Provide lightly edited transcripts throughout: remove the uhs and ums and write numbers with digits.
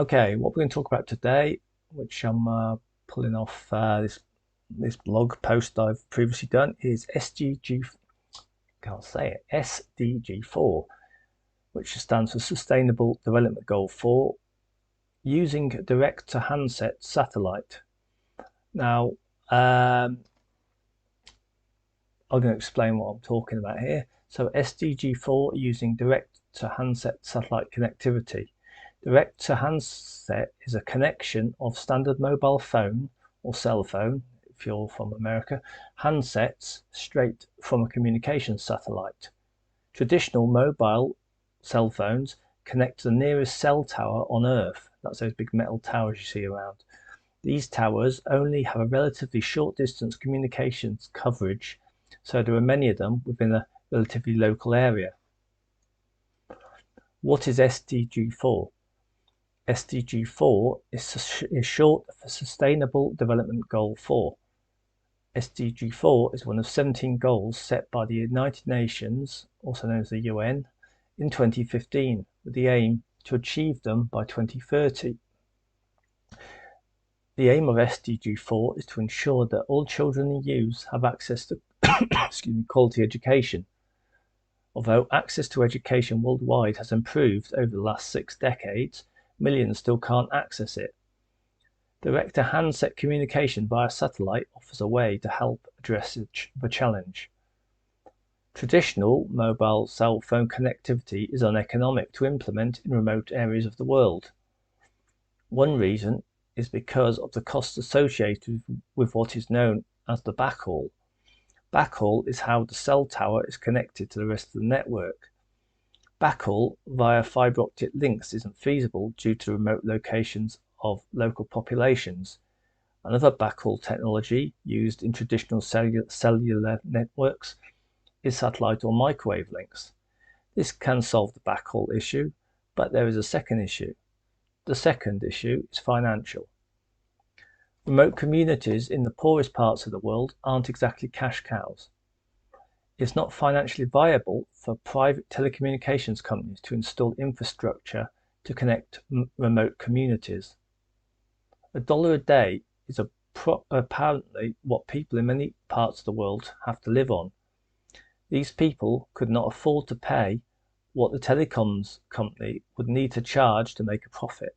Okay, what we're going to talk about today, which I'm pulling off this blog post I've previously done, is SDG. Can't say it. SDG4, which stands for Sustainable Development Goal 4, using direct-to-handset satellite. Now, I'm going to explain what I'm talking about here. So SDG4 using direct-to-handset satellite connectivity. Direct-to-handset is a connection of standard mobile phone or cell phone, if you're from America, handsets straight from a communications satellite. Traditional mobile cell phones connect to the nearest cell tower on Earth. That's those big metal towers you see around. These towers only have a relatively short distance communications coverage, so there are many of them within a relatively local area. What is SDG4? SDG4 is short for Sustainable Development Goal 4. SDG4 is one of 17 goals set by the United Nations, also known as the UN, in 2015, with the aim to achieve them by 2030. The aim of SDG4 is to ensure that all children and youths have access to quality education. Although access to education worldwide has improved over the last 6 decades, millions still can't access it. Direct-to-handset communication via satellite offers a way to help address the challenge. Traditional mobile cell phone connectivity is uneconomic to implement in remote areas of the world. One reason is because of the costs associated with what is known as the backhaul. Backhaul is how the cell tower is connected to the rest of the network. Backhaul via fiber optic links isn't feasible due to remote locations of local populations. Another backhaul technology used in traditional cellular networks is satellite or microwave links. This can solve the backhaul issue, but there is a second issue. The second issue is financial. Remote communities in the poorest parts of the world aren't exactly cash cows. It's not financially viable for private telecommunications companies to install infrastructure to connect remote communities. $1 a day is apparently what people in many parts of the world have to live on. These people could not afford to pay what the telecoms company would need to charge to make a profit.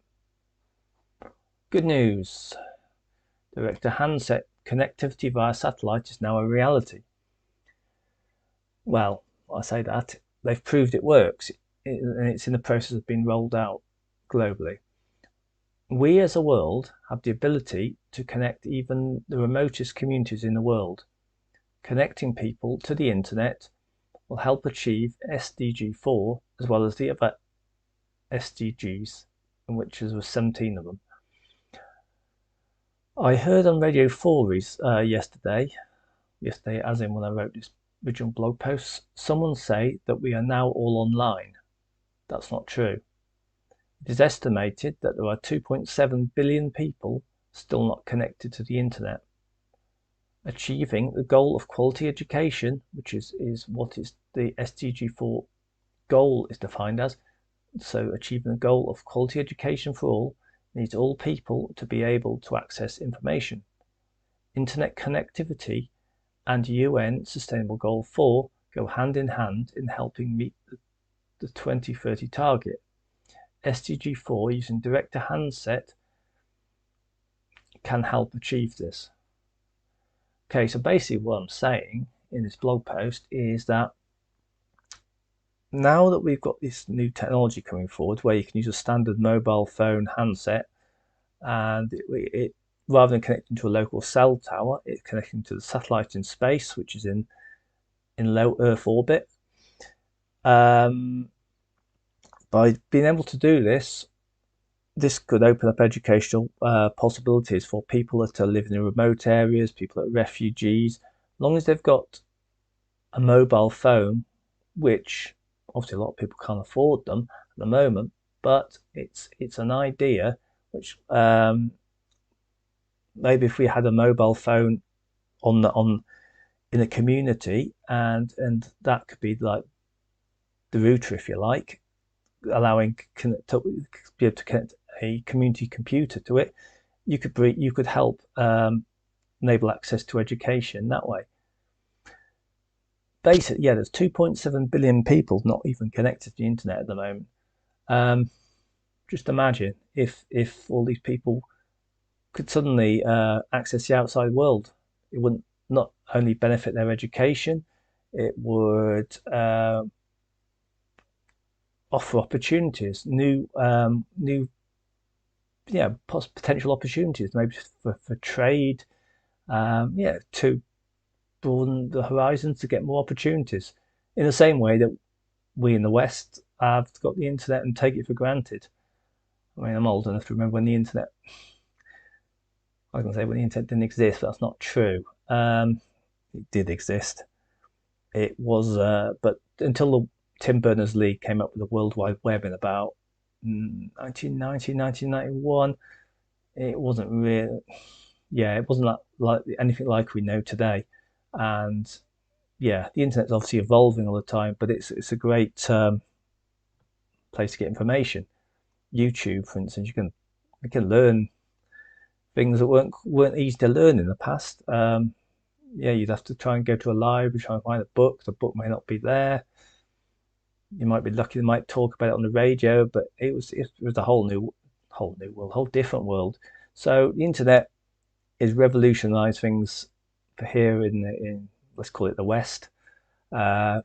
Good news. Direct-to-handset connectivity via satellite is now a reality. Well, I say that. They've proved it works, and it's in the process of being rolled out globally. We as a world have the ability to connect even the remotest communities in the world. Connecting people to the internet will help achieve SDG4 as well as the other SDGs, in which there were 17 of them. I heard on Radio 4 yesterday as in when I wrote this original blog post, someone say that we are now all online. That's not true. It is estimated that there are 2.7 billion people still not connected to the internet. Achieving the goal of quality education, which is what is the SDG4 goal is defined as, so achieving the goal of quality education for all needs all people to be able to access information. Internet connectivity and UN Sustainable Goal 4 go hand in hand in helping meet the 2030 target. SDG4 using direct-to-handset can help achieve this. Okay, so basically what I'm saying in this blog post is that now that we've got this new technology coming forward where you can use a standard mobile phone handset and it rather than connecting to a local cell tower, it's connecting to the satellite in space, which is in low Earth orbit. By being able to do this, this could open up educational possibilities for people that are living in remote areas, people that are refugees, as long as they've got a mobile phone, which obviously a lot of people can't afford them at the moment, but it's an idea which maybe if we had a mobile phone in a community and that could be like the router, if you like, allowing to be able to connect a community computer to it, you could help enable access to education that way. Basically, yeah, there's 2.7 billion people not even connected to the internet at the moment. Just imagine if all these people could suddenly access the outside world. It wouldn't not only benefit their education, it would offer opportunities, new potential opportunities, maybe for trade, to broaden the horizons, to get more opportunities. In the same way that we in the West have got the internet and take it for granted. I mean, I'm old enough to remember when the internet. I was going to say when the internet didn't exist, but that's not true. It did exist. It was, but until the Tim Berners-Lee came up with the World Wide Web in about 1990, 1991, it wasn't really, it wasn't like anything like we know today. And yeah, the internet's obviously evolving all the time, but it's a great place to get information. YouTube, for instance, you can learn things that weren't easy to learn in the past. You'd have to try and go to a library, try and find a book. The book may not be there. You might be lucky they might talk about it on the radio, but it was a whole new world, whole different world. So the internet has revolutionized things for here in let's call it the West, even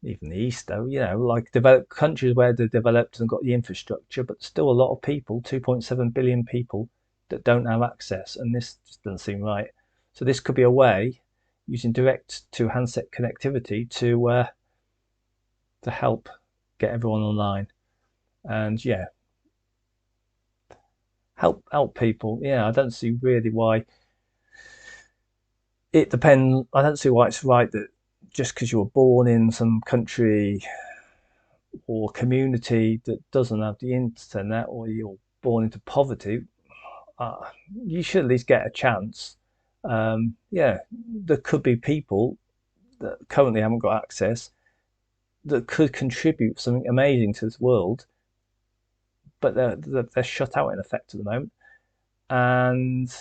the East, though. Like developed countries where they're developed and got the infrastructure, but still a lot of people, 2.7 billion people, that don't have access, and this just doesn't seem right. So this could be a way, using direct-to-handset connectivity, to help get everyone online, and help people. I don't see really why. It depends. I don't see why it's right that just because you were born in some country or community that doesn't have the internet, or you're born into poverty, you should at least get a chance. There could be people that currently haven't got access that could contribute something amazing to this world, but they're shut out in effect at the moment. And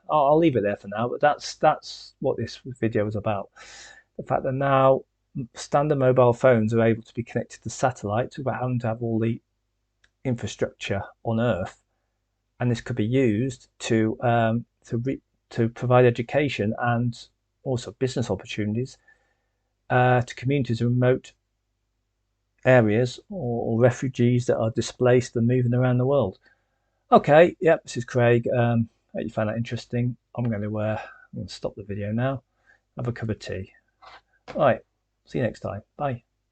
I'll leave it there for now. But that's what this video is about. The fact that now standard mobile phones are able to be connected to satellites without having to have all the infrastructure on Earth, and this could be used to provide education and also business opportunities to communities in remote areas, or refugees that are displaced and moving around the world. Okay, this is Craig. I hope you found that interesting. I'm going to stop the video now, have a cup of tea. All right, see you next time. Bye.